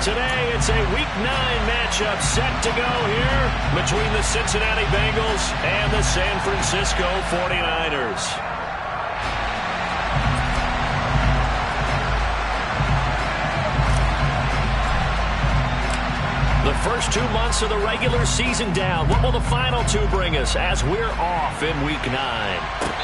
Today, it's a Week 9 matchup set to go here between the Cincinnati Bengals and the San Francisco 49ers. The first 2 months of the regular season down. What will the final 2 bring us as we're off in Week 9?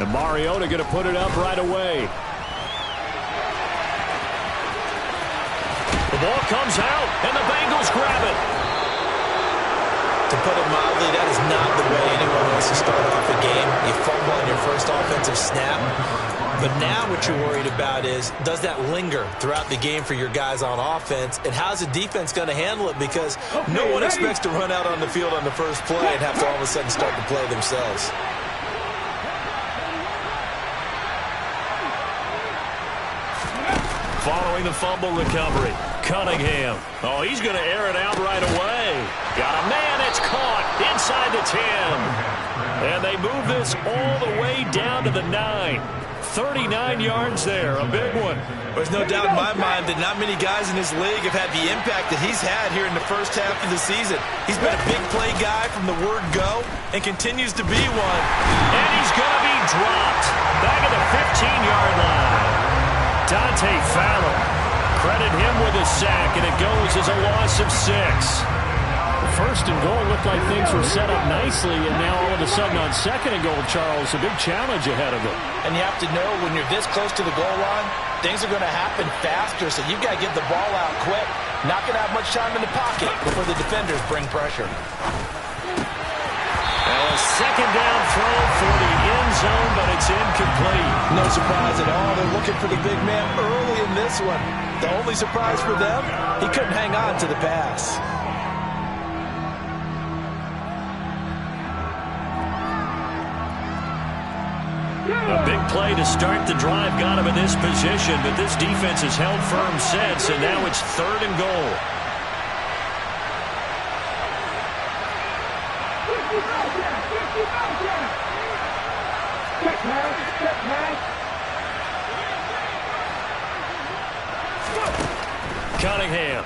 And Mariota going to put it up right away. The ball comes out, and the Bengals grab it. To put it mildly, that is not the way anyone wants to start off a game. You fumble on your first offensive snap. But now what you're worried about is, does that linger throughout the game for your guys on offense? And how's the defense going to handle it? Because no one expects to run out on the field on the first play and have to all of a sudden start to play themselves. Following the fumble recovery, Cunningham. Oh, he's going to air it out right away. Got a man, it's caught inside the 10. And they move this all the way down to the 9. 39 yards there, a big one. There's no doubt in my mind that not many guys in this league have had the impact that he's had here in the first half of the season. He's been a big play guy from the word go and continues to be one. And he's going to be dropped back at the 15-yard line. Dante Fallon, credit him with a sack, and it goes as a loss of 6. First and goal looked like things were set up nicely, and now all of a sudden on second and goal, Charles, a big challenge ahead of them. And you have to know when you're this close to the goal line, things are going to happen faster, so you've got to get the ball out quick. Not going to have much time in the pocket before the defenders bring pressure. A second down throw for the end zone, but it's incomplete. No surprise at all. They're looking for the big man early in this one. The only surprise for them, he couldn't hang on to the pass. A big play to start the drive got him in this position, but this defense has held firm since, and now it's 3rd and goal. Cunningham.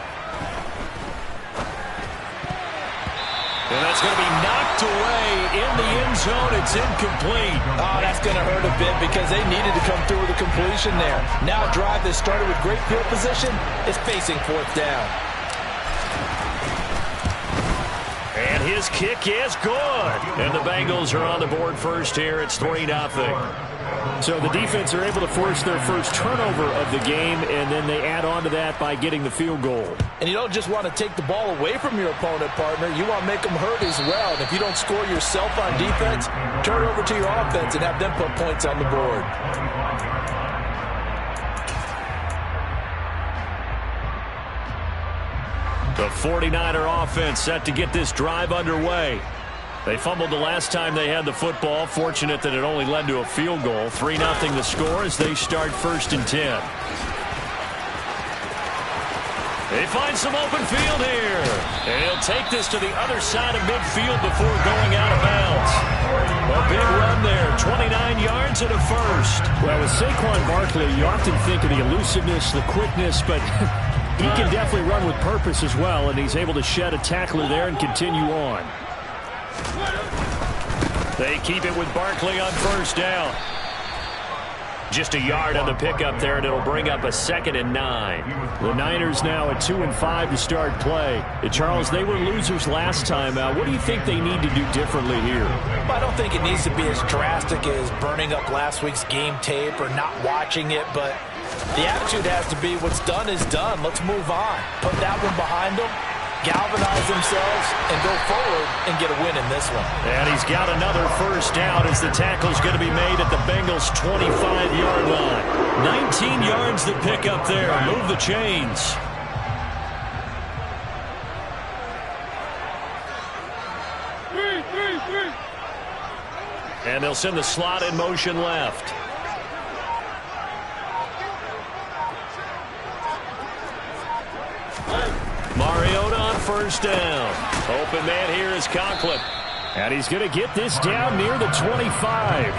And that's going to be knocked away in the end zone. It's incomplete. Oh, that's going to hurt a bit because they needed to come through with a completion there. Now a drive that started with great field position is facing 4th down. And his kick is good. And the Bengals are on the board first here. It's 3-0. So the defense are able to force their first turnover of the game, and then they add on to that by getting the field goal. And you don't just want to take the ball away from your opponent, partner. You want to make them hurt as well. And if you don't score yourself on defense, turn it over to your offense and have them put points on the board. The 49er offense set to get this drive underway. They fumbled the last time they had the football. Fortunate that it only led to a field goal. 3-0 the score as they start 1st and 10. They find some open field here. And he'll take this to the other side of midfield before going out of bounds. A big run there. 29 yards and a first. Well, with Saquon Barkley, you often think of the elusiveness, the quickness, but he can definitely run with purpose as well, and he's able to shed a tackler there and continue on. They keep it with Barkley on 1st down. Just a yard on the pickup there, and it'll bring up a 2nd and 9. The Niners now at 2-5 to start play. Charles, they were losers last time out. What do you think they need to do differently here? I don't think it needs to be as drastic as burning up last week's game tape or not watching it, but the attitude has to be what's done is done. Let's move on. Put that one behind them. Galvanize themselves and go forward and get a win in this one. And he's got another 1st down as the tackle's going to be made at the Bengals' 25-yard line. 19 yards to pick up there. Move the chains. And they'll send the slot in motion left. Mariota on first down. Open man here is Conklin. And he's going to get this down near the 25.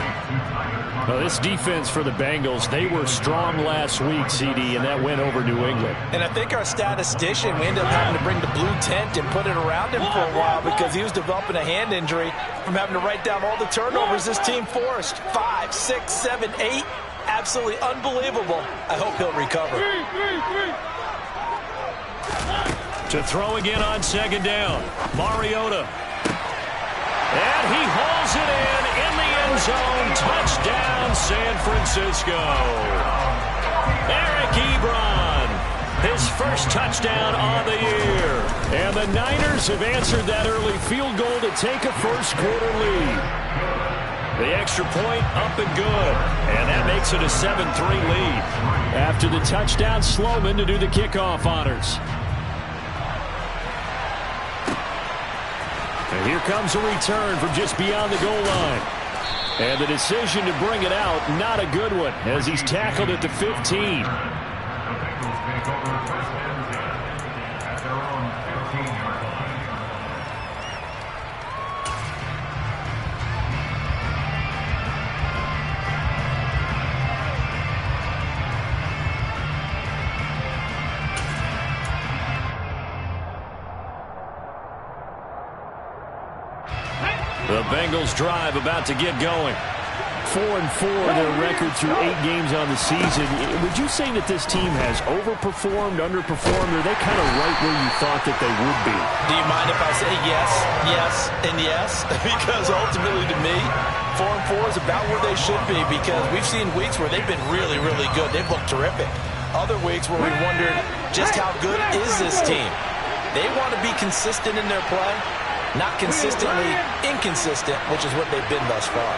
Well, this defense for the Bengals, they were strong last week, CD, and that went over New England. And I think our statistician, we ended up having to bring the blue tent and put it around him for a while because he was developing a hand injury from having to write down all the turnovers this team forced. 5, 6, 7, 8. Absolutely unbelievable. I hope he'll recover. To throw again on second down. Mariota. And he hauls it in the end zone. Touchdown, San Francisco. Eric Ebron, his first touchdown on the year. And the Niners have answered that early field goal to take a first-quarter lead. The extra point up and good. And that makes it a 7-3 lead. After the touchdown, Sloman to do the kickoff honors. And here comes a return from just beyond the goal line. And the decision to bring it out, not a good one, as he's tackled at the 15. The Bengals drive about to get going. 4-4 their record through 8 games on the season. Would you say that this team has overperformed, underperformed, or are they kind of right where you thought that they would be? Do you mind if I say yes, yes, and yes? Because ultimately to me, 4-4 is about where they should be because we've seen weeks where they've been really, really good. They've looked terrific. Other weeks where we wondered just how good is this team. They want to be consistent in their play. Not consistently inconsistent, which is what they've been thus far.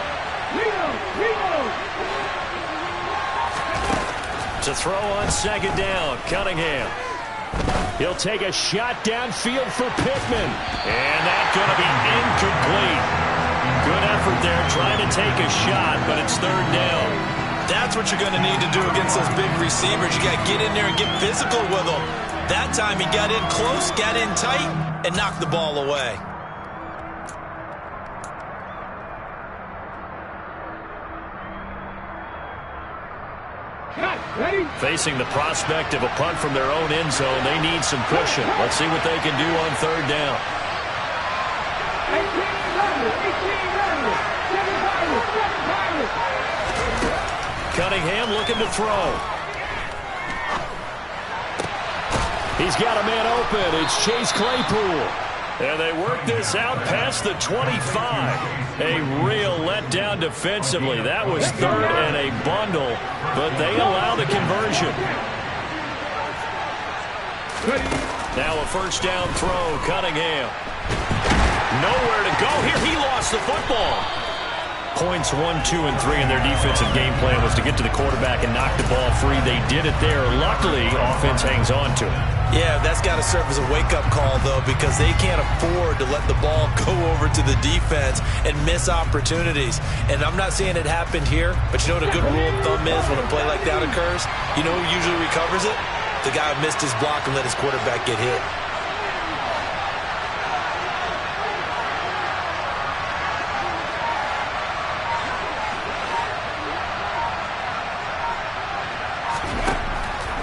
To throw on second down, Cunningham. He'll take a shot downfield for Pittman. And that's going to be incomplete. Good effort there trying to take a shot, but it's third down. That's what you're going to need to do against those big receivers. You got to get in there and get physical with them. That time he got in close, got in tight, and knocked the ball away. Facing the prospect of a punt from their own end zone, they need some cushion. Let's see what they can do on third down. Cunningham looking to throw. He's got a man open. It's Chase Claypool. And they work this out past the 25. A real letdown defensively. That was third and a bundle, but they allow the conversion. Now a first down throw, Cunningham. Nowhere to go here. He lost the football. Points 1, 2, and 3 in their defensive game plan was to get to the quarterback and knock the ball free. They did it there. Luckily, offense hangs on to it. Yeah, that's got to serve as a wake-up call, though, because they can't afford to let the ball go over to the defense and miss opportunities. And I'm not saying it happened here, but you know what a good rule of thumb is when a play like that occurs? You know who usually recovers it? The guy who missed his block and let his quarterback get hit.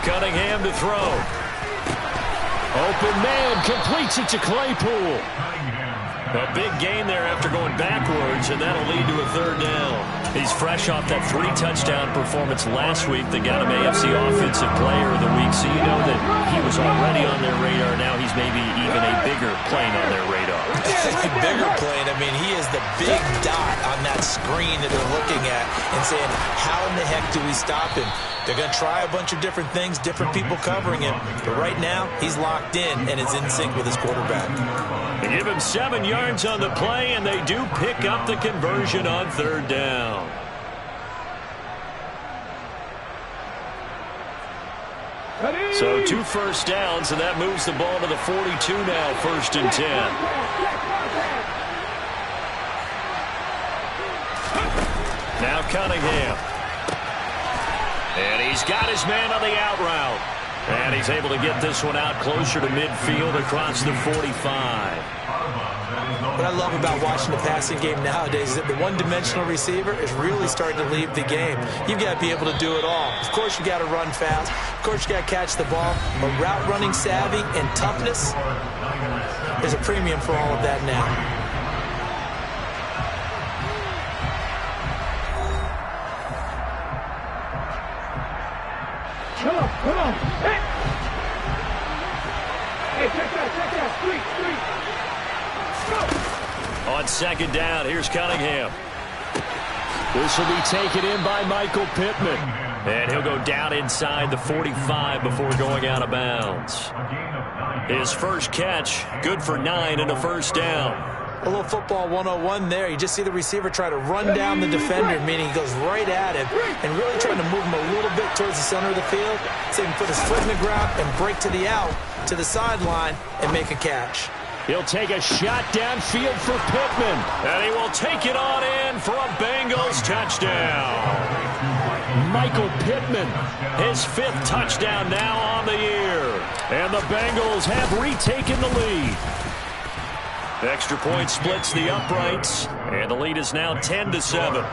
Cunningham to throw. Open man completes it to Claypool. A big gain there after going backwards, and that'll lead to a third down. He's fresh off that 3-touchdown performance last week that got him AFC Offensive Player of the Week, so you know that he was already on their radar. Now he's maybe even a bigger plane on their radar. Bigger plane. I mean, he is the big dot on that screen that they're looking at and saying, how in the heck do we stop him? They're going to try a bunch of different things, different people covering him. But right now, he's locked in and is in sync with his quarterback. They give him 7 yards on the play, and they do pick up the conversion on third down. So 2 first downs, and that moves the ball to the 42 now, 1st and 10. Cunningham. And he's got his man on the out route. And he's able to get this one out closer to midfield across the 45. What I love about watching the passing game nowadays is that the one-dimensional receiver is really starting to leave the game. You've got to be able to do it all. Of course, you got to run fast. Of course, you got to catch the ball. But route running savvy and toughness, there's a premium for all of that now. Come on. Hey! Hey, check that. Street. Go! On second down, here's Cunningham. This will be taken in by Michael Pittman. And he'll go down inside the 45 before going out of bounds. His first catch, good for 9 and a first down. A little football 101 there. You just see the receiver try to run down the defender, meaning he goes right at him and really trying to move him a little bit towards the center of the field so he can put his foot in the ground and break to the out, to the sideline, and make a catch. He'll take a shot downfield for Pittman. And he will take it on in for a Bengals touchdown. Michael Pittman. His 5th touchdown now on the year. And the Bengals have retaken the lead. Extra point splits the uprights, and the lead is now 10-7.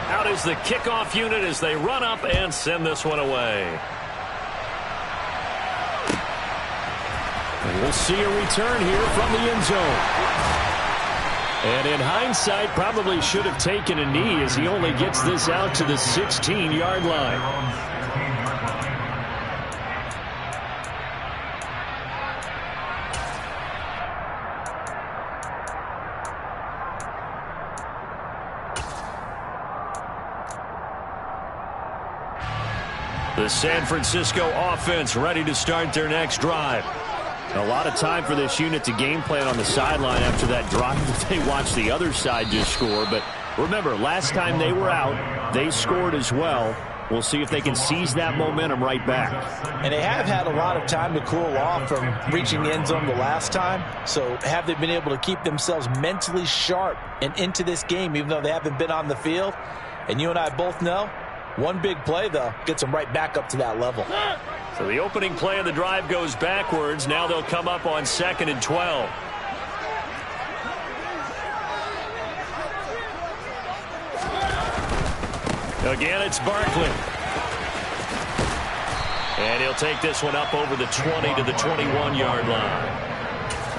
Out is the kickoff unit as they run up and send this one away. And we'll see a return here from the end zone. And in hindsight, probably should have taken a knee as he only gets this out to the 16-yard line. The San Francisco offense ready to start their next drive. A lot of time for this unit to game plan on the sideline after that drive that they watched the other side just score. But remember, last time they were out, they scored as well. We'll see if they can seize that momentum right back. And they have had a lot of time to cool off from reaching the end zone the last time. So have they been able to keep themselves mentally sharp and into this game, even though they haven't been on the field? And you and I both know, one big play, though, gets them right back up to that level. So the opening play of the drive goes backwards. Now they'll come up on 2nd and 12. Again, it's Barkley. And he'll take this one up over the 20 to the 21-yard line.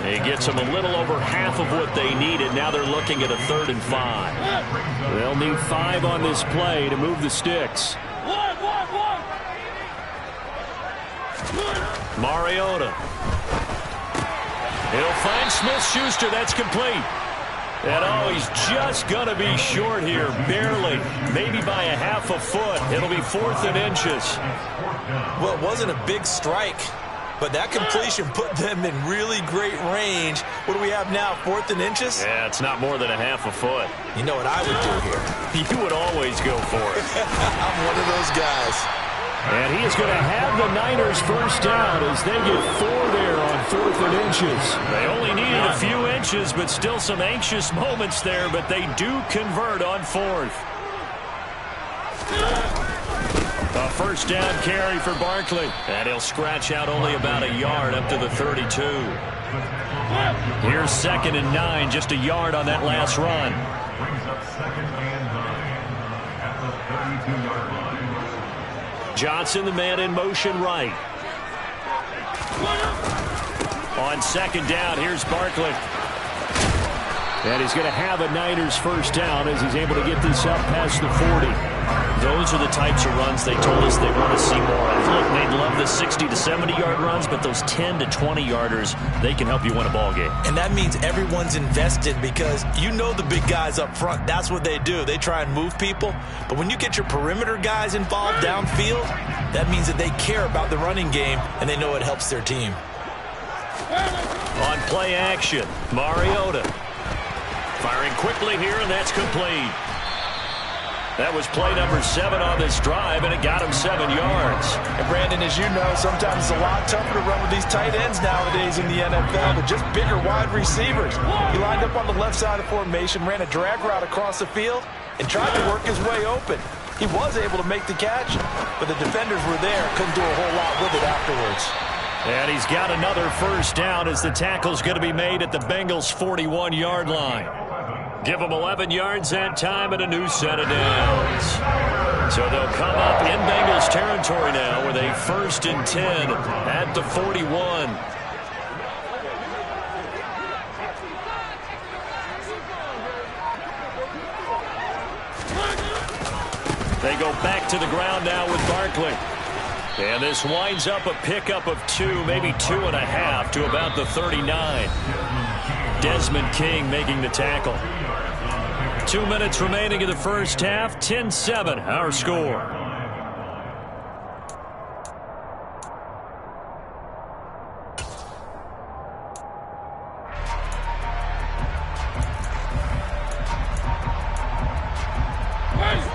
He gets them a little over half of what they needed. Now they're looking at a 3rd and 5. They'll need 5 on this play to move the sticks. Mariota. He'll find Smith-Schuster. That's complete. And oh, he's just going to be short here, barely, maybe by a half a foot. It'll be 4th and inches. Well, it wasn't a big strike, but that completion put them in really great range. What do we have now, 4th and inches? Yeah, it's not more than a half a foot. You know what I would do here? You would always go for it. I'm one of those guys. And he is going to have the Niners first down as they get 4 there on 4th and inches. They only needed a few inches, but still some anxious moments there, but they do convert on 4th. A first down carry for Barkley. And he'll scratch out only about a yard up to the 32. Here's 2nd and 9, just a yard on that last run. Johnson, the man in motion right. On 2nd down, here's Barkley. And he's going to have a Niners first down as he's able to get this up past the 40. Those are the types of runs they told us they want to see more of. Look, they'd love the 60 to 70-yard runs, but those 10 to 20-yarders, they can help you win a ball game. And that means everyone's invested because you know the big guys up front. That's what they do. They try and move people. But when you get your perimeter guys involved downfield, that means that they care about the running game and they know it helps their team. On play action, Mariota. Firing quickly here, and that's complete. That was play number 7 on this drive, and it got him 7 yards. And Brandon, as you know, sometimes it's a lot tougher to run with these tight ends nowadays in the NFL, but just bigger wide receivers. He lined up on the left side of formation, ran a drag route across the field, and tried to work his way open. He was able to make the catch, but the defenders were there, couldn't do a whole lot with it afterwards. And he's got another first down as the tackle's going to be made at the Bengals' 41-yard line. Give them 11 yards that time and a new set of downs. So they'll come up in Bengals territory now with a 1st and 10 at the 41. They go back to the ground now with Barkley. And this winds up a pickup of 2, maybe 2.5 to about the 39. Desmond King making the tackle. 2 minutes remaining in the first half. 10-7 our score.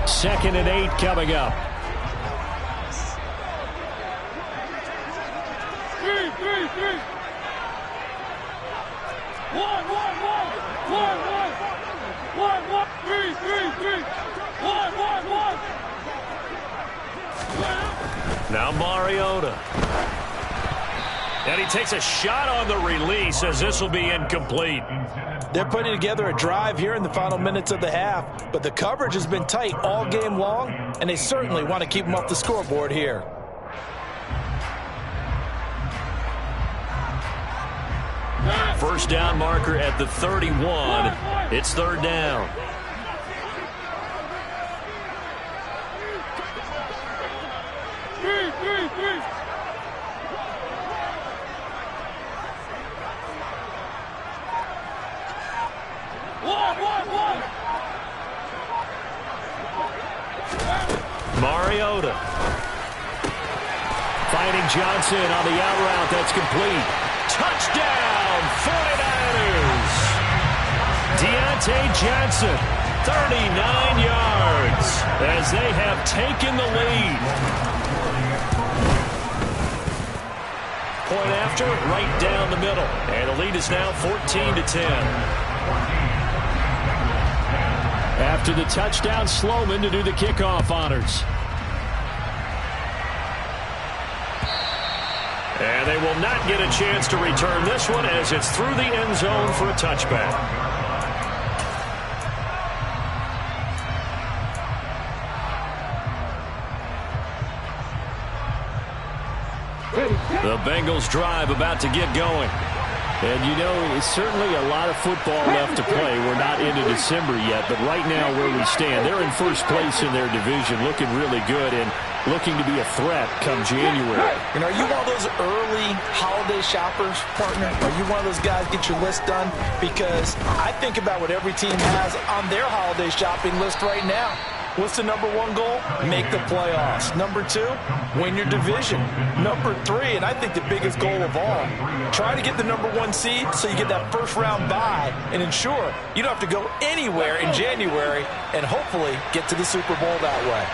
Second and 8 coming up. Three. One. 3. 1. Now Mariota. And he takes a shot on the release as this will be incomplete. They're putting together a drive here in the final minutes of the half, but the coverage has been tight all game long, and they certainly want to keep them off the scoreboard here. First down marker at the 31. It's 3rd down. Three. One. Mariota. Finding Johnson on the out route. That's complete. Touchdown, 49ers. Deontay Johnson, 39 yards as they have taken the lead. Point after, right down the middle. And the lead is now 14-10. After the touchdown, Sloman to do the kickoff honors. And they will not get a chance to return this one as it's through the end zone for a touchback. The Bengals drive about to get going. And, you know, it's certainly a lot of football left to play. We're not into December yet, but right now where we stand, they're in first place in their division, looking really good and looking to be a threat come January. And are you one of those early holiday shoppers, partner? Are you one of those guys get your list done? Because I think about what every team has on their holiday shopping list right now. What's the number 1 goal? Make the playoffs. Number 2, win your division. Number 3, and I think the biggest goal of all, try to get the number 1 seed so you get that first round bye and ensure you don't have to go anywhere in January and hopefully get to the Super Bowl that way.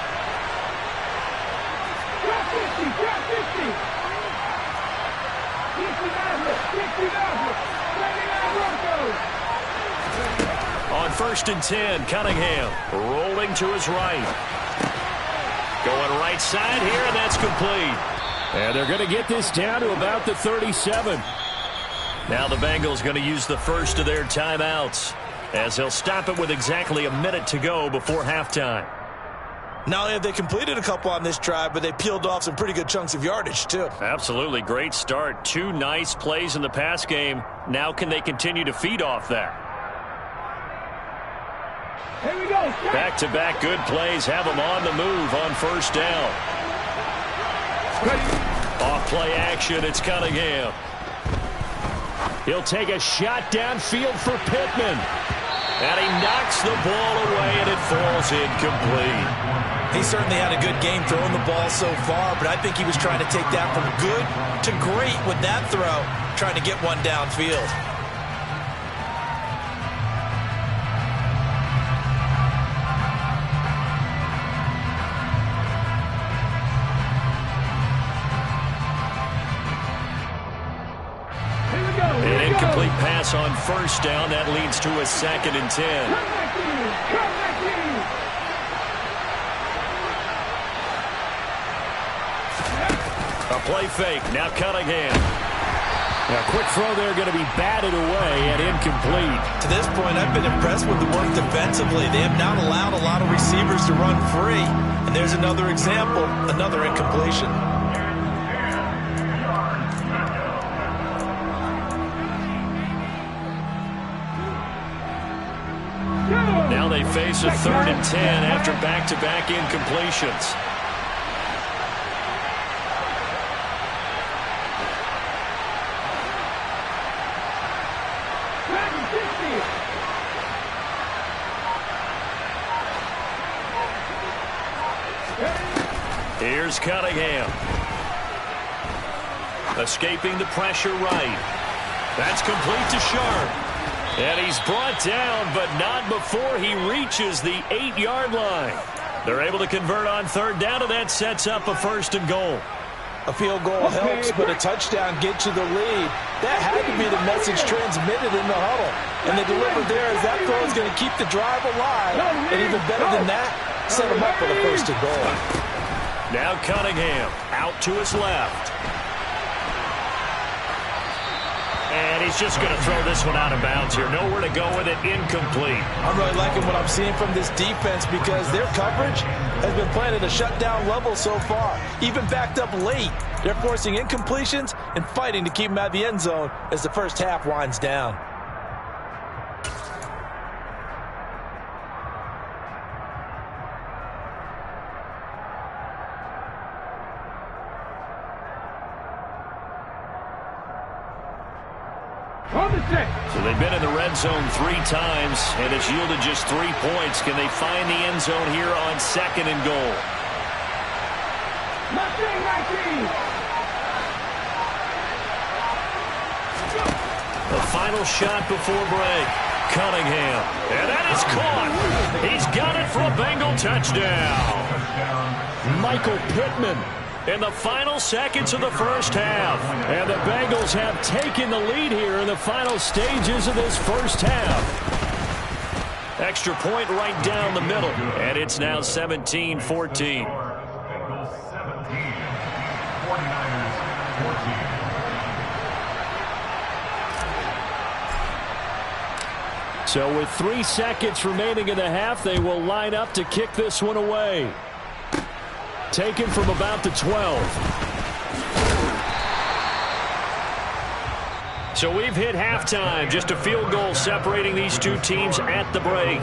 On 1st and 10, Cunningham rolling to his right. Going right side here, and that's complete. And they're going to get this down to about the 37. Now the Bengals going to use the first of their timeouts as they'll stop it with exactly a minute to go before halftime. Not only have they completed a couple on this drive, but they peeled off some pretty good chunks of yardage, too. Absolutely. Great start. 2 nice plays in the pass game. Now can they continue to feed off that? Here we go. Back-to-back good plays have them on the move on first down. Off play action, it's Cunningham. He'll take a shot downfield for Pittman. And he knocks the ball away, and it falls incomplete. He certainly had a good game throwing the ball so far, but I think he was trying to take that from good to great with that throw, trying to get one downfield. incomplete pass on first down. That leads to a 2nd and 10. A play fake. Now Cunningham. A quick throw there going to be batted away and incomplete. To this point, I've been impressed with the work defensively. They have not allowed a lot of receivers to run free. And there's another example, another incompletion. Now they face a 3rd and 10 after back-to-back incompletions. Here's Cunningham. Escaping the pressure right. That's complete to Sharp. And he's brought down, but not before he reaches the 8-yard line. They're able to convert on 3rd down, and that sets up a 1st and goal. A field goal helps, but a touchdown gets you the lead. That had to be the message transmitted in the huddle. And they delivered there as that throw is going to keep the drive alive. And even better than that, set them up for the 1st and goal. Now Cunningham out to his left. And he's just going to throw this one out of bounds here. Nowhere to go with it. Incomplete. I'm really liking what I'm seeing from this defense because their coverage has been playing at a shutdown level so far. Even backed up late. They're forcing incompletions and fighting to keep them out of the end zone as the first half winds down. So they've been in the red zone 3 times, and it's yielded just 3 points. Can they find the end zone here on 2nd and goal? The final shot before break. Cunningham. And that is caught. He's got it for a Bengal touchdown. Michael Pittman in the final seconds of the first half. And the Bengals have taken the lead here in the final stages of this first half. Extra point right down the middle. And it's now 17-14. Bengals 17, 49ers 14. So with 3 seconds remaining in the half, they will line up to kick this one away. Taken from about the 12. So we've hit halftime. Just a field goal separating these two teams at the break.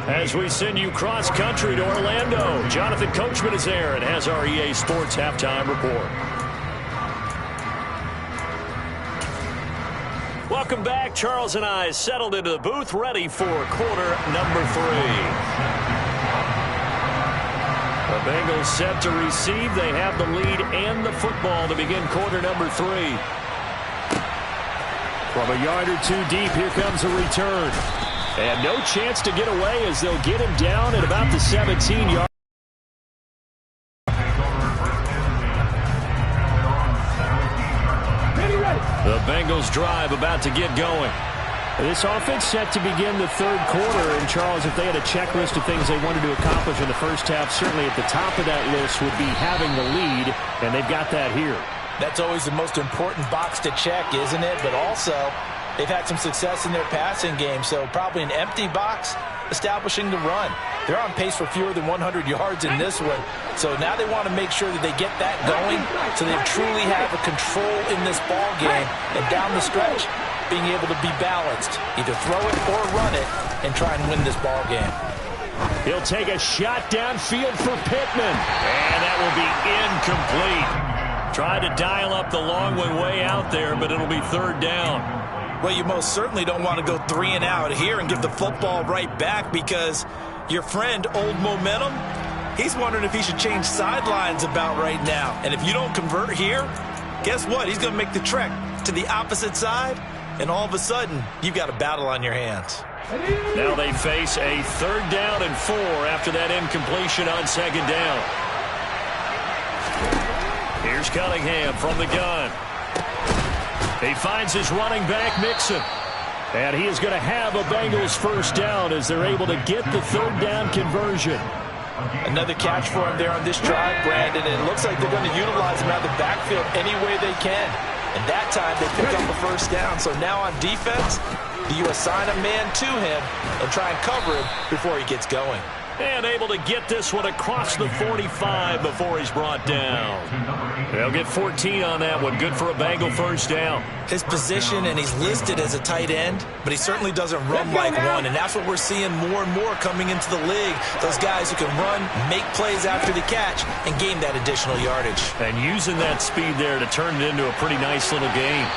As we send you cross-country to Orlando, Jonathan Coachman is there and has our EA Sports halftime report. Welcome back. Charles and I settled into the booth, ready for quarter number 3. The Bengals set to receive. They have the lead and the football to begin quarter number 3. From a yard or 2 deep, here comes a return. And no chance to get away as they'll get him down at about the 17-yard. The Bengals drive about to get going. This offense set to begin the 3rd quarter. And, Charles, if they had a checklist of things they wanted to accomplish in the first half, certainly at the top of that list would be having the lead, and they've got that here. That's always the most important box to check, isn't it? But also, they've had some success in their passing game, so probably an empty box establishing the run. They're on pace for fewer than 100 yards in this one, so now they want to make sure that they get that going so they truly have a control in this ball game, and down the stretch, being able to be balanced, either throw it or run it, and try and win this ball game. He'll take a shot downfield for Pittman. And that will be incomplete. Tried to dial up the long way out there, but it'll be 3rd down. Well, you most certainly don't want to go 3 and out here and give the football right back because your friend, Old Momentum, he's wondering if he should change sidelines about right now. And if you don't convert here, guess what? He's going to make the trek to the opposite side, and all of a sudden, you've got a battle on your hands. Now they face a 3rd down and 4 after that incompletion on 2nd down. Here's Cunningham from the gun. He finds his running back, Mixon. And he is going to have a Bengals first down as they're able to get the third down conversion. Another catch for him there on this drive, Brandon. And it looks like they're going to utilize him out of the backfield any way they can. And that time they pick up a first down. So now on defense, do you assign a man to him and try and cover him before he gets going? And able to get this one across the 45 before he's brought down. They'll get 14 on that one. Good for a Bengal first down. His position, and he's listed as a tight end, but he certainly doesn't run like one, and that's what we're seeing more and more coming into the league. Those guys who can run, make plays after the catch, and gain that additional yardage. And using that speed there to turn it into a pretty nice little game.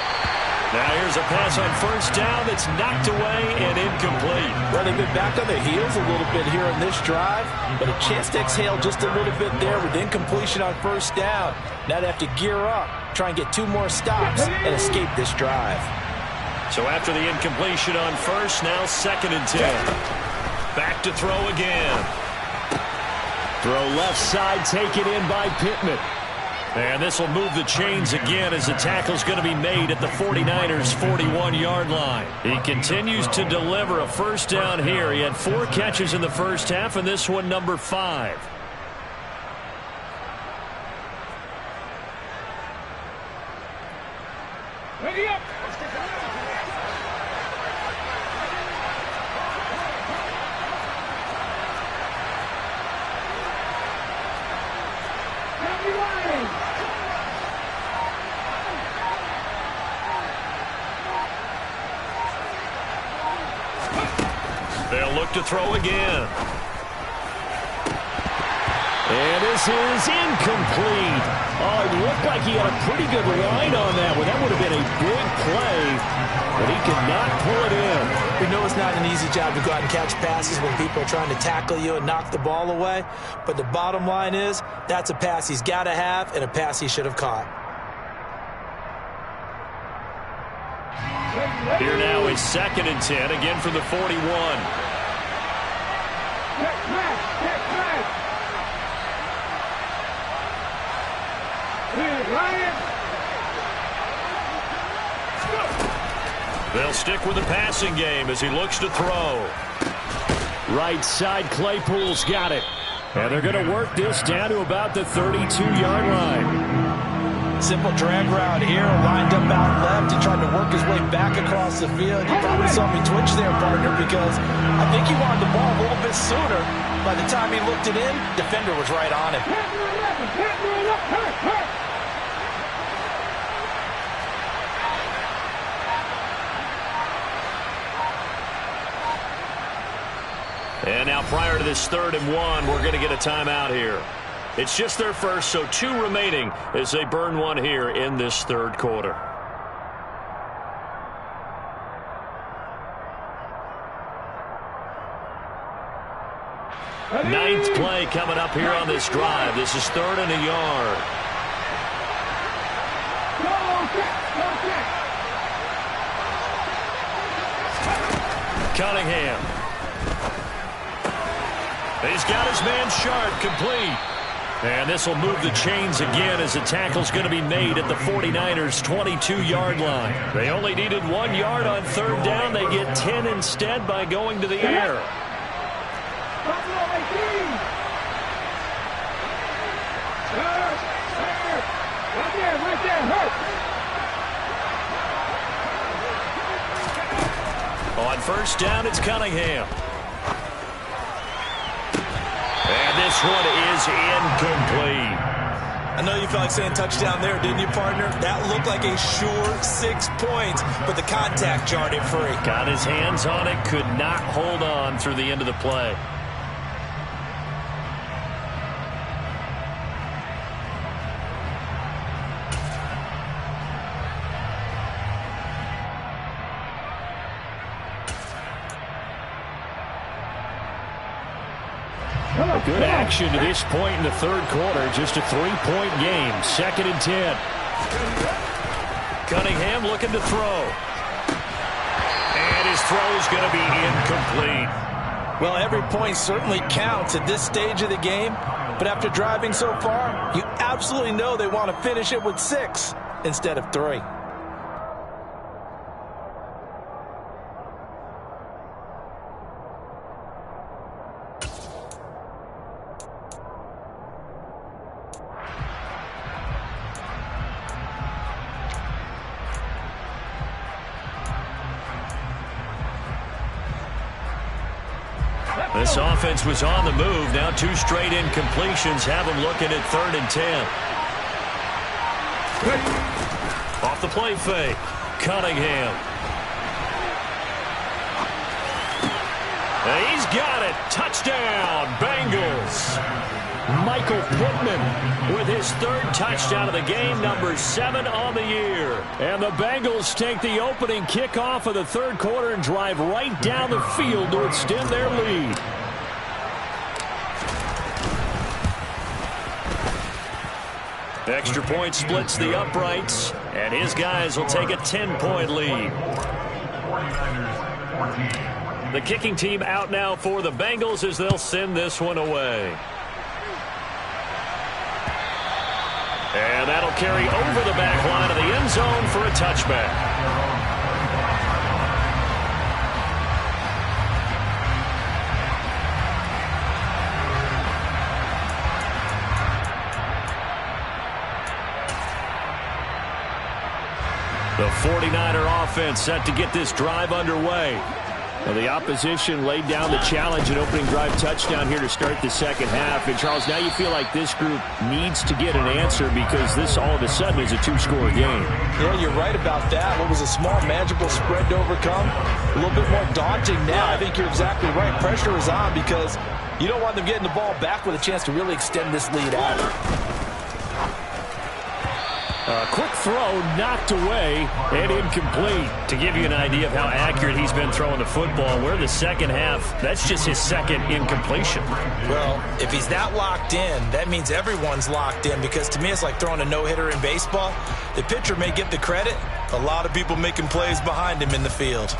Now here's a pass on first down that's knocked away and incomplete. Well, they've been back on their heels a little bit here on this drive, but a chance to exhale just a little bit there with incompletion on first down. Now they have to gear up, try and get 2 more stops, and escape this drive. So after the incompletion on first, now 2nd and 10. Back to throw again. Throw left side, taken in by Pittman. And this will move the chains again as the tackle's going to be made at the 49ers' 41-yard line. He continues to deliver a first down here. He had 4 catches in the first half, and this one number 5. Ready up. They'll look to throw again. And this is incomplete. Oh, it looked like he had a pretty good line on that one. That would have been a big play, but he could not pull it in. We know it's not an easy job to go out and catch passes when people are trying to tackle you and knock the ball away, but the bottom line is that's a pass he's got to have and a pass he should have caught. Here now is 2nd and 10, again from the 41. They'll stick with the passing game as he looks to throw. Right side, Claypool's got it. And they're going to work this down to about the 32-yard line. Simple drag route here, lined up out left and tried to work his way back across the field. You probably saw me twitch there, partner, because I think he wanted the ball a little bit sooner. By the time he looked it in, defender was right on him. And now prior to this 3rd and 1, we're going to get a timeout here. It's just their first, so 2 remaining as they burn one here in this 3rd quarter. Ninth play coming up here on this drive. This is 3rd and a yard. Cunningham. He's got his man sharp, complete. And this will move the chains again as the tackle's going to be made at the 49ers' 22-yard line. They only needed 1 yard on 3rd down. They get 10 instead by going to the air. Right there, hurt. On first down, it's Cunningham. And this one is incomplete. I know you felt like saying touchdown there, didn't you, partner? That looked like a sure 6 points, but the contact jarred it free. Got his hands on it, could not hold on through the end of the play. Good action to this point in the 3rd quarter. Just a 3-point game. 2nd and 10. Cunningham looking to throw. And his throw is going to be incomplete. Well, every point certainly counts at this stage of the game. But after driving so far, you absolutely know they want to finish it with 6 instead of 3. This offense was on the move. Now 2 straight incompletions have them looking at 3rd and 10. Off the play fake. Cunningham. And he's got it. Touchdown, Bengals. Michael Pittman with his 3rd touchdown of the game, number 7 on the year. And the Bengals take the opening kickoff of the 3rd quarter and drive right down the field to extend their lead. Extra point splits the uprights, and his guys will take a 10-point lead. The kicking team out now for the Bengals as they'll send this one away. And that'll carry over the back line of the end zone for a touchback. The 49er offense set to get this drive underway. Well, the opposition laid down the challenge and opening drive touchdown here to start the second half. And, Charles, now you feel like this group needs to get an answer because this all of a sudden is a 2-score game. Yeah, you're right about that. What was a small, manageable spread to overcome, a little bit more daunting now. I think you're exactly right. Pressure is on because you don't want them getting the ball back with a chance to really extend this lead out. A quick throw knocked away and incomplete. To give you an idea of how accurate he's been throwing the football, we're in the second half. That's just his 2nd incompletion. Well, if he's that locked in, that means everyone's locked in because to me it's like throwing a no-hitter in baseball. The pitcher may get the credit. A lot of people making plays behind him in the field.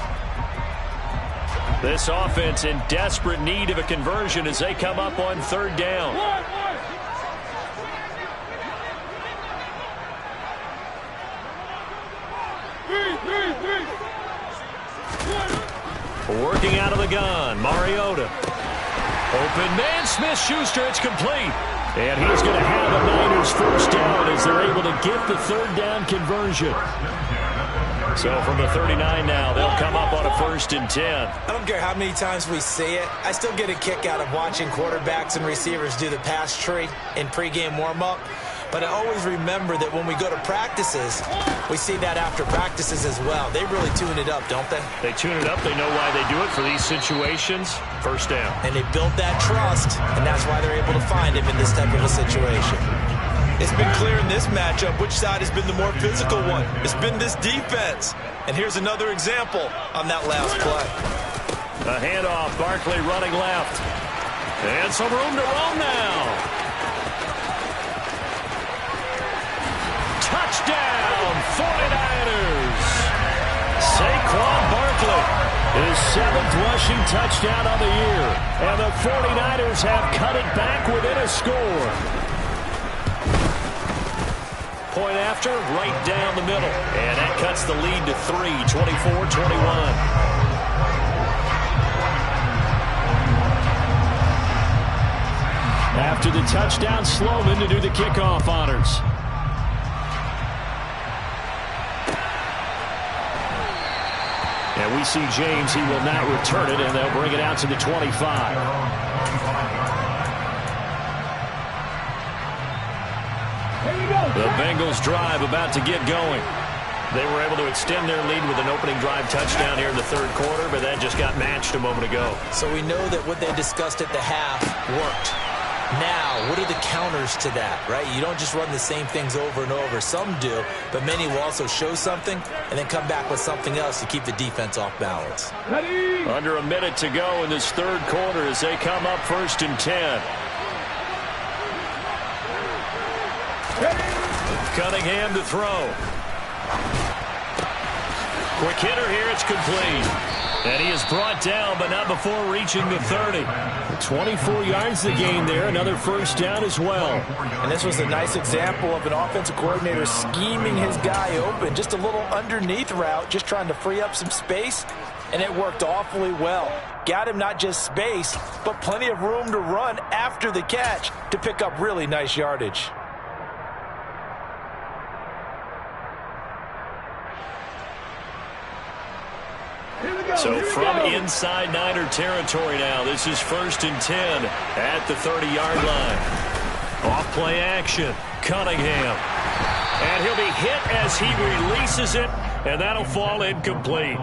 This offense in desperate need of a conversion as they come up on 3rd down. Working out of the gun, Mariota. Open man, Smith-Schuster, it's complete. And he's going to have a Niners 1st down as they're able to get the 3rd down conversion. So from the 39 now, they'll come up on a 1st and 10. I don't care how many times we say it. I still get a kick out of watching quarterbacks and receivers do the pass tree in pregame warm-up. But I always remember that when we go to practices, we see that after practices as well. They really tune it up, don't they? They tune it up. They know why they do it for these situations. 1st down. And they built that trust, and that's why they're able to find him in this type of a situation. It's been clear in this matchup which side has been the more physical one. It's been this defense. And here's another example on that last play. A handoff, Barkley running left. And some room to roam now. Touchdown, 49ers. Saquon Barkley, his 7th rushing touchdown on the year. And the 49ers have cut it back within a score. Point after, right down the middle. And that cuts the lead to 3, 24-21. After the touchdown, Sloman to do the kickoff honors. And we see James, he will not return it, and they'll bring it out to the 25. The Bengals drive about to get going. They were able to extend their lead with an opening drive touchdown here in the 3rd quarter, but that just got matched a moment ago. So we know that what they discussed at the half worked. Now, what are the counters to that, right? You don't just run the same things over and over. Some do, but many will also show something and then come back with something else to keep the defense off balance. Ready? Under a minute to go in this 3rd quarter as they come up 1st and 10. Cunningham to throw. Quick hitter here, it's complete. And he is brought down, but not before reaching the 30. 24 yards the gain there, another 1st down as well. And this was a nice example of an offensive coordinator scheming his guy open. Just a little underneath route, just trying to free up some space, and it worked awfully well. Got him not just space, but plenty of room to run after the catch to pick up really nice yardage. So from inside Niner territory now, this is 1st and 10 at the 30-yard line. Off play action, Cunningham. And he'll be hit as he releases it, and that'll fall incomplete.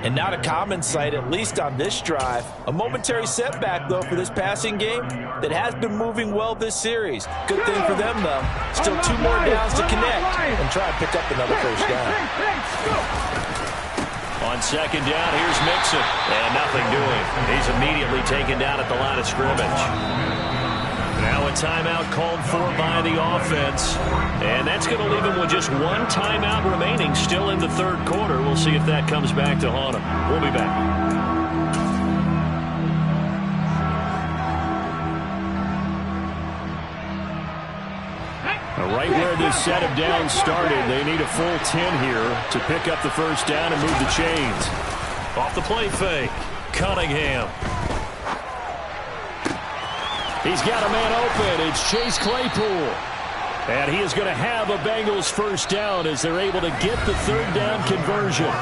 And not a common sight, at least on this drive. A momentary setback, though, for this passing game that has been moving well this series. Good thing for them, though. Still 2 more downs to connect and try and pick up another first down. On 2nd down, here's Mixon. And nothing doing. He's immediately taken down at the line of scrimmage. Now a timeout called for by the offense. And that's going to leave him with just 1 timeout remaining still in the 3rd quarter. We'll see if that comes back to haunt him. We'll be back. Right where this set of downs started, they need a full 10 here to pick up the first down and move the chains. Off the play fake, Cunningham. He's got a man open. It's Chase Claypool. And he is going to have a Bengals first down as they're able to get the 3rd down conversion.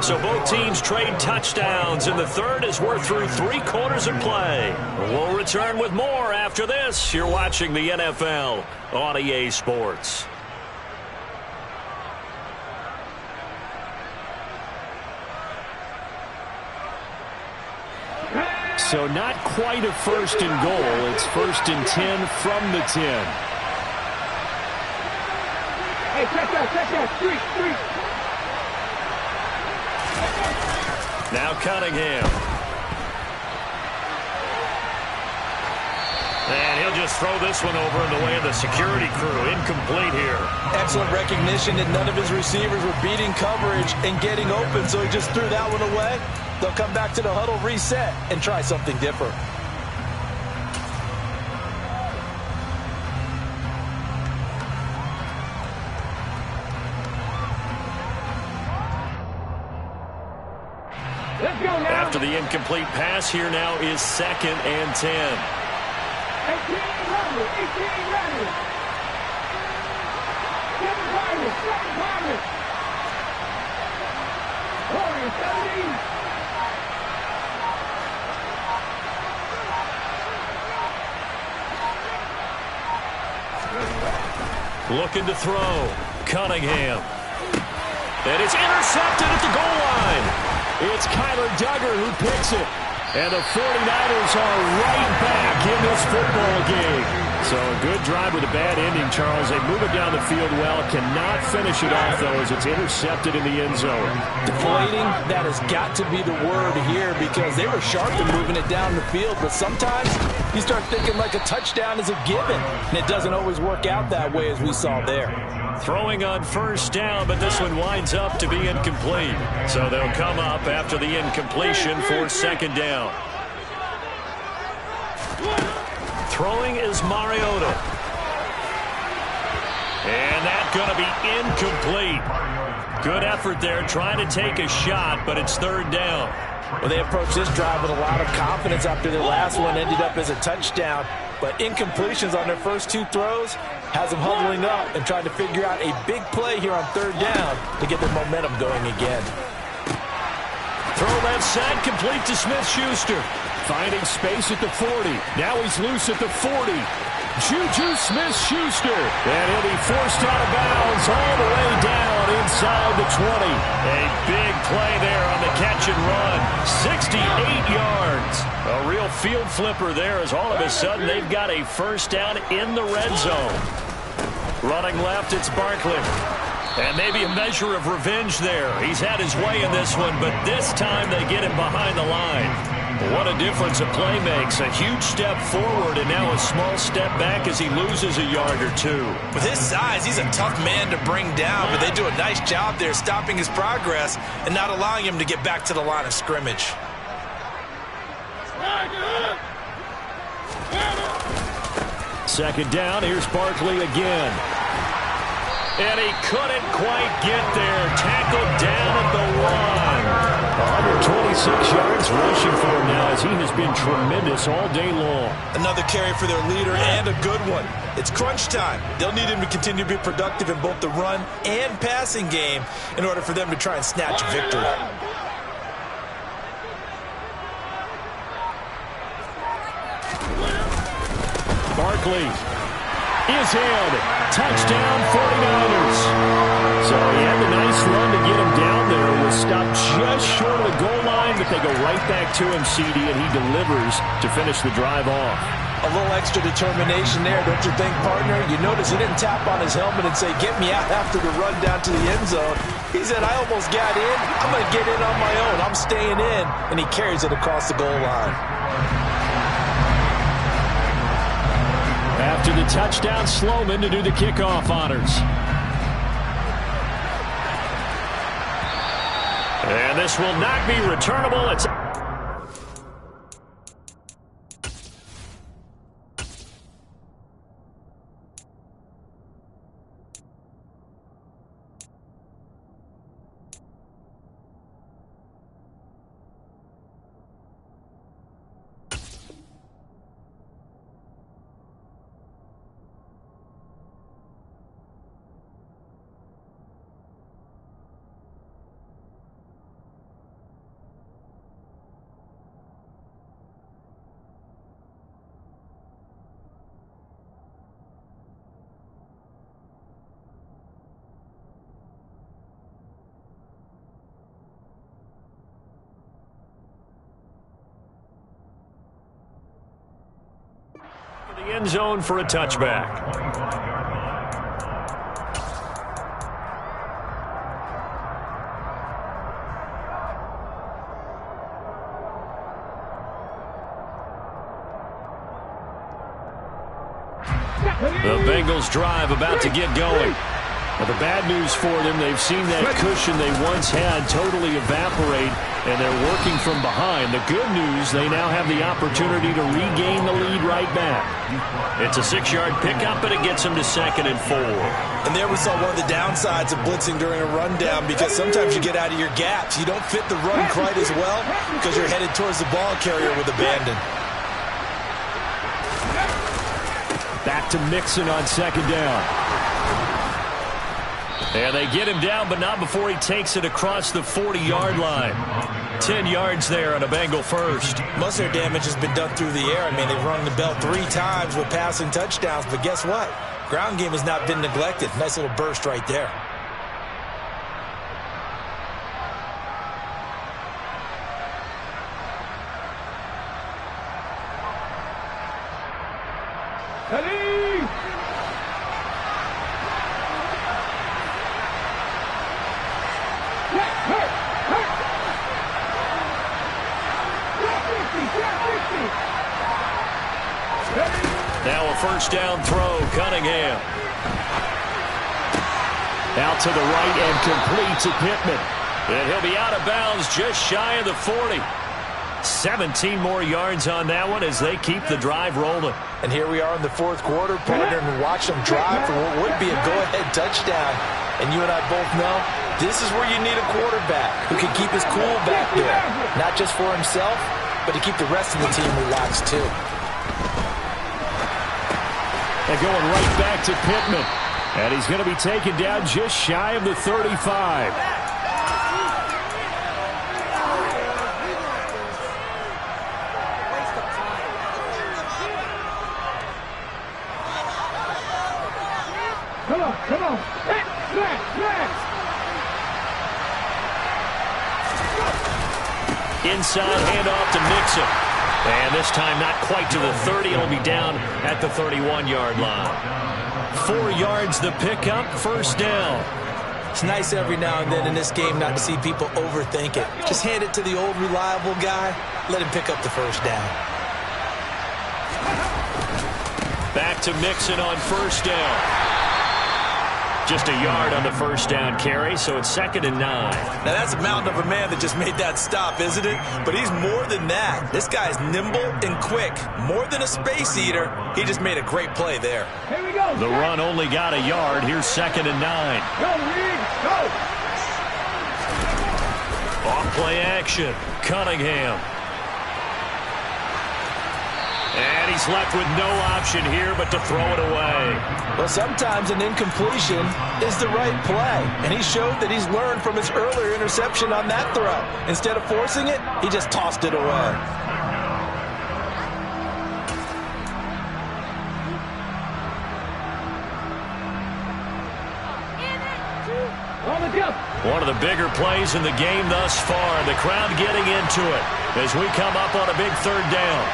So both teams trade touchdowns, and the 3rd as we're through 3 quarters of play. We'll return with more after this. You're watching the NFL on EA Sports. So not quite a 1st and goal. It's 1st and 10 from the 10. Hey, check that, street. Now Cunningham. And he'll just throw this one over in the way of the security crew. Incomplete here. Excellent recognition that none of his receivers were beating coverage and getting open, so he just threw that one away. They'll come back to the huddle, reset, and try something different. After the incomplete pass, here now is 2nd and 10. 18 runners. 7 Pirates. 17. Looking to throw. Cunningham. And it's intercepted at the goal line. It's Kyler Duggar who picks it. And the 49ers are right back in this football game. So a good drive with a bad ending, Charles. They move it down the field well. Cannot finish it off, though, as it's intercepted in the end zone. Deflating, that has got to be the word here because they were sharp in moving it down the field. But sometimes you start thinking like a touchdown is a given. And it doesn't always work out that way as we saw there. Throwing on 1st down, but this one winds up to be incomplete. So they'll come up after the incompletion for 2nd down. Throwing is Mariota. And that's going to be incomplete. Good effort there, trying to take a shot, but it's 3rd down. Well, they approached this drive with a lot of confidence after their last one ended up as a touchdown. But incompletions on their first 2 throws has them huddling up and trying to figure out a big play here on 3rd down to get their momentum going again. Throw left side, complete to Smith-Schuster. Finding space at the 40. Now he's loose at the 40. Juju Smith-Schuster. And he'll be forced out of bounds all the way down inside the 20. A big play there on the catch and run. 68 yards. A real field flipper there as all of a sudden they've got a first down in the red zone. Running left, it's Barkley. And maybe a measure of revenge there. He's had his way in this one, but this time they get him behind the line. What a difference a play makes. A huge step forward and now a small step back as he loses a yard or 2. With his size, he's a tough man to bring down, but they do a nice job there stopping his progress and not allowing him to get back to the line of scrimmage. 2nd down, here's Barkley again. And he couldn't quite get there. Tackled down at the 1. 126 yards rushing for him now as he has been tremendous all day long. Another carry for their leader and a good one. It's crunch time. They'll need him to continue to be productive in both the run and passing game in order for them to try and snatch a victory. Barkley is in. Touchdown 49ers. So he had the nice run to get him down there. Was stopped just short of the goal line, but they go right back to him, CD, and he delivers to finish the drive off. A little extra determination there, don't you think, partner? You notice he didn't tap on his helmet and say, get me out after the run down to the end zone. He said, I almost got in. I'm going to get in on my own. I'm staying in. And he carries it across the goal line. After the touchdown, Sloman to do the kickoff honors. And this will not be returnable. It's the end zone for a touchback. The Bengals drive about to get going. But the bad news for them, they've seen that cushion they once had totally evaporate, and they're working from behind. The good news, they now have the opportunity to regain the lead right back. It's a 6-yard pickup, but it gets them to 2nd and 4. And there we saw one of the downsides of blitzing during a rundown, because sometimes you get out of your gaps. You don't fit the run quite as well because you're headed towards the ball carrier with abandon. Back to Mixon on 2nd down. And they get him down, but not before he takes it across the 40-yard line. 10 yards there on a Bengal first. Most of their damage has been done through the air. I mean, they've rung the bell 3 times with passing touchdowns, but guess what? Ground game has not been neglected. Nice little burst right there. Now a first down throw, Cunningham. Out to the right and complete to Pittman. And he'll be out of bounds just shy of the 40. 17 more yards on that one as they keep the drive rolling. And here we are in the 4th quarter, partner, and watch them drive for what would be a go-ahead touchdown. And you and I both know this is where you need a quarterback who can keep his cool back there. Not just for himself, but to keep the rest of the team relaxed too. They're going right back to Pittman. And he's going to be taken down just shy of the 35. Come on. Inside handoff to Mixon. And this time not quite to the 30. It'll be down at the 31-yard line. 4 yards the pickup, first down. It's nice every now and then in this game not to see people overthink it. Just hand it to the old reliable guy. Let him pick up the first down. Back to Mixon on first down. Just a yard on the first down carry, so it's 2nd and 9. Now that's a mountain of a man that just made that stop, isn't it? But he's more than that. This guy's nimble and quick. More than a space eater. He just made a great play there. Here we go. The run only got a yard. Here's 2nd and 9. Go, Reed, go. Off play action. Cunningham. And he's left with no option here but to throw it away. Well, sometimes an incompletion is the right play. And he showed that he's learned from his earlier interception on that throw. Instead of forcing it, he just tossed it away. of the bigger plays in the game thus far. The crowd getting into it as we come up on a big third down.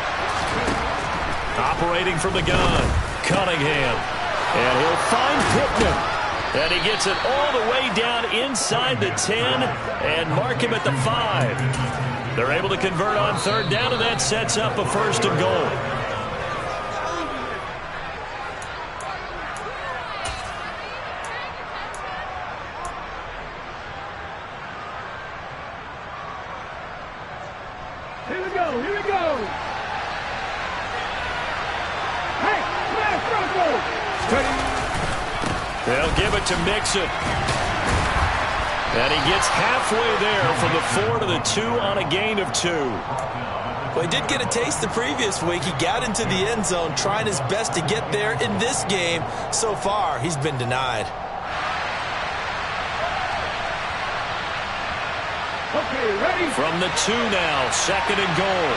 Operating from the gun, Cunningham. And he'll find Pittman. And he gets it all the way down inside the 10 and mark him at the 5. They're able to convert on third down, and that sets up a 1st and goal. Here we go, here we go. Hey, smash Bronco. They'll give it to Mixon. And he gets halfway there from the 4 to the 2 on a gain of 2. Well, he did get a taste the previous week. He got into the end zone trying his best to get there in this game. So far, he's been denied. Okay, ready? From the 2 now, 2nd and goal.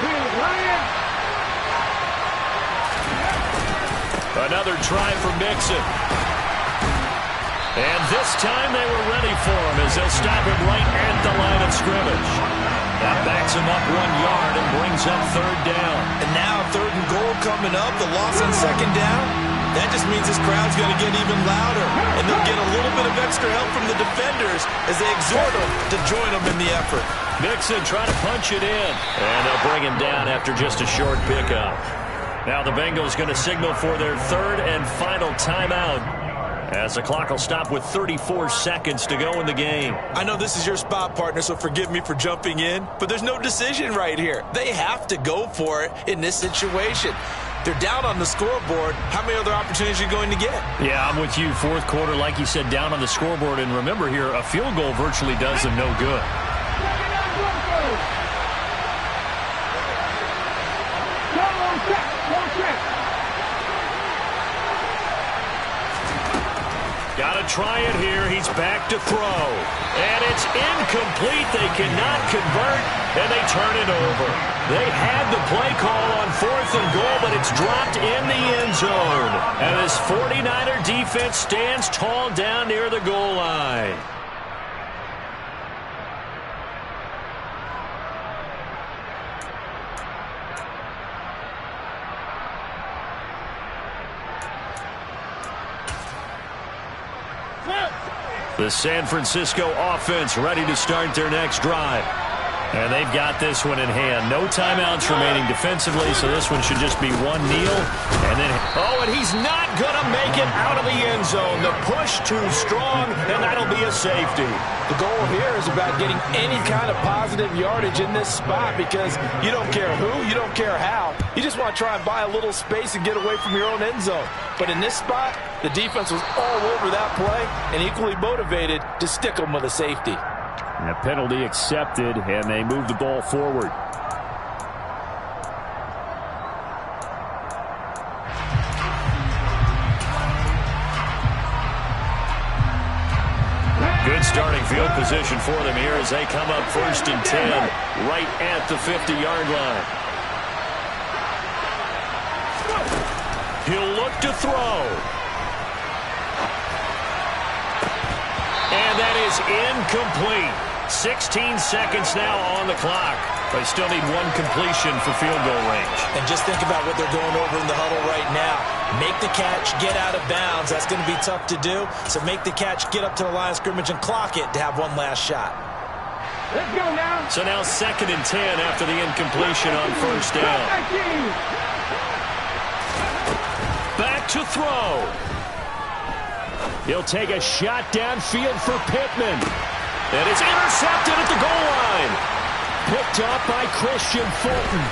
Here's Ryan. Another try for Mixon. And this time they were ready for him as they'll stop him right at the line of scrimmage. That backs him up 1 yard and brings up 3rd down. And now 3rd and goal coming up, the loss on 2nd down. That just means this crowd's going to get even louder. And they'll get a little bit of extra help from the defenders as they exhort them to join them in the effort. Mixon trying to punch it in. And they'll bring him down after just a short pickup. Now the Bengals going to signal for their 3rd and final timeout, as the clock will stop with 34 seconds to go in the game. I know this is your spot, partner, so forgive me for jumping in, but there's no decision right here. They have to go for it in this situation. They're down on the scoreboard. How many other opportunities are you going to get? Yeah, I'm with you. 4th quarter, like you said, down on the scoreboard. And remember here, a field goal virtually does them no good. Got to try it here. He's back to throw. And it's incomplete. They cannot convert, and they turn it over. They had the play call on 4th and goal, but it's dropped in the end zone. And this 49er defense stands tall down near the goal line. The San Francisco offense ready to start their next drive. And they've got this one in hand. No timeouts remaining defensively, so this one should just be one kneel. And then, oh, and he's not going to make it out of the end zone. The push too strong, and that'll be a safety. The goal here is about getting any kind of positive yardage in this spot because you don't care who, you don't care how. You just want to try and buy a little space and get away from your own end zone. But in this spot, the defense was all over that play and equally motivated to stick them with a safety. And a penalty accepted, and they move the ball forward. Good starting field position for them here as they come up 1st and 10 right at the 50-yard line. He'll look to throw. And that is incomplete. 16 seconds now on the clock. They still need one completion for field goal range. And just think about what they're going over in the huddle right now. Make the catch, get out of bounds. That's going to be tough to do. So make the catch, get up to the line of scrimmage, and clock it to have one last shot. Let's go now. So now 2nd and 10 after the incompletion on 1st down. Back to throw. He'll take a shot downfield for Pittman. And it's intercepted at the goal line. Picked up by Christian Fulton.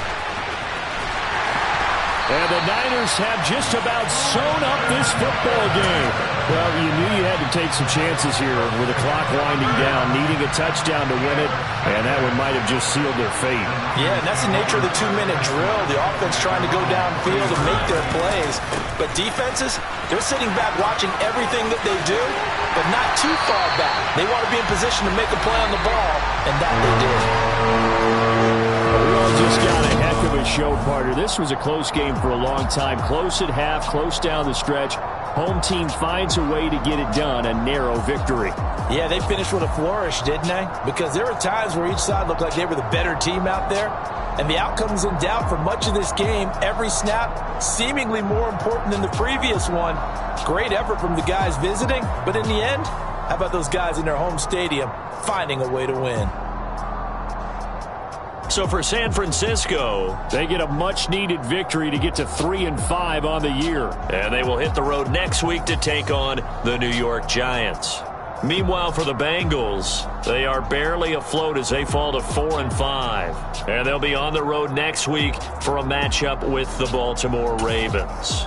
And the Niners have just about sewn up this football game. Well, you knew you had to take some chances here with the clock winding down, needing a touchdown to win it, and that one might have just sealed their fate. Yeah, and that's the nature of the 2-minute drill. The offense trying to go downfield and make their plays. But defenses, they're sitting back watching everything that they do, but not too far back. They want to be in position to make a play on the ball, and that they did. We all just got a heck of a show, partner. This was a close game for a long time. Close at half, close down the stretch. Home team finds a way to get it done, a narrow victory. Yeah, they finished with a flourish, didn't they? Because there were times where each side looked like they were the better team out there. And the outcome's in doubt for much of this game. Every snap seemingly more important than the previous one. Great effort from the guys visiting. But in the end, how about those guys in their home stadium finding a way to win? So for San Francisco, they get a much-needed victory to get to 3-5 on the year. And they will hit the road next week to take on the New York Giants. Meanwhile, for the Bengals, they are barely afloat as they fall to 4-5. And they'll be on the road next week for a matchup with the Baltimore Ravens.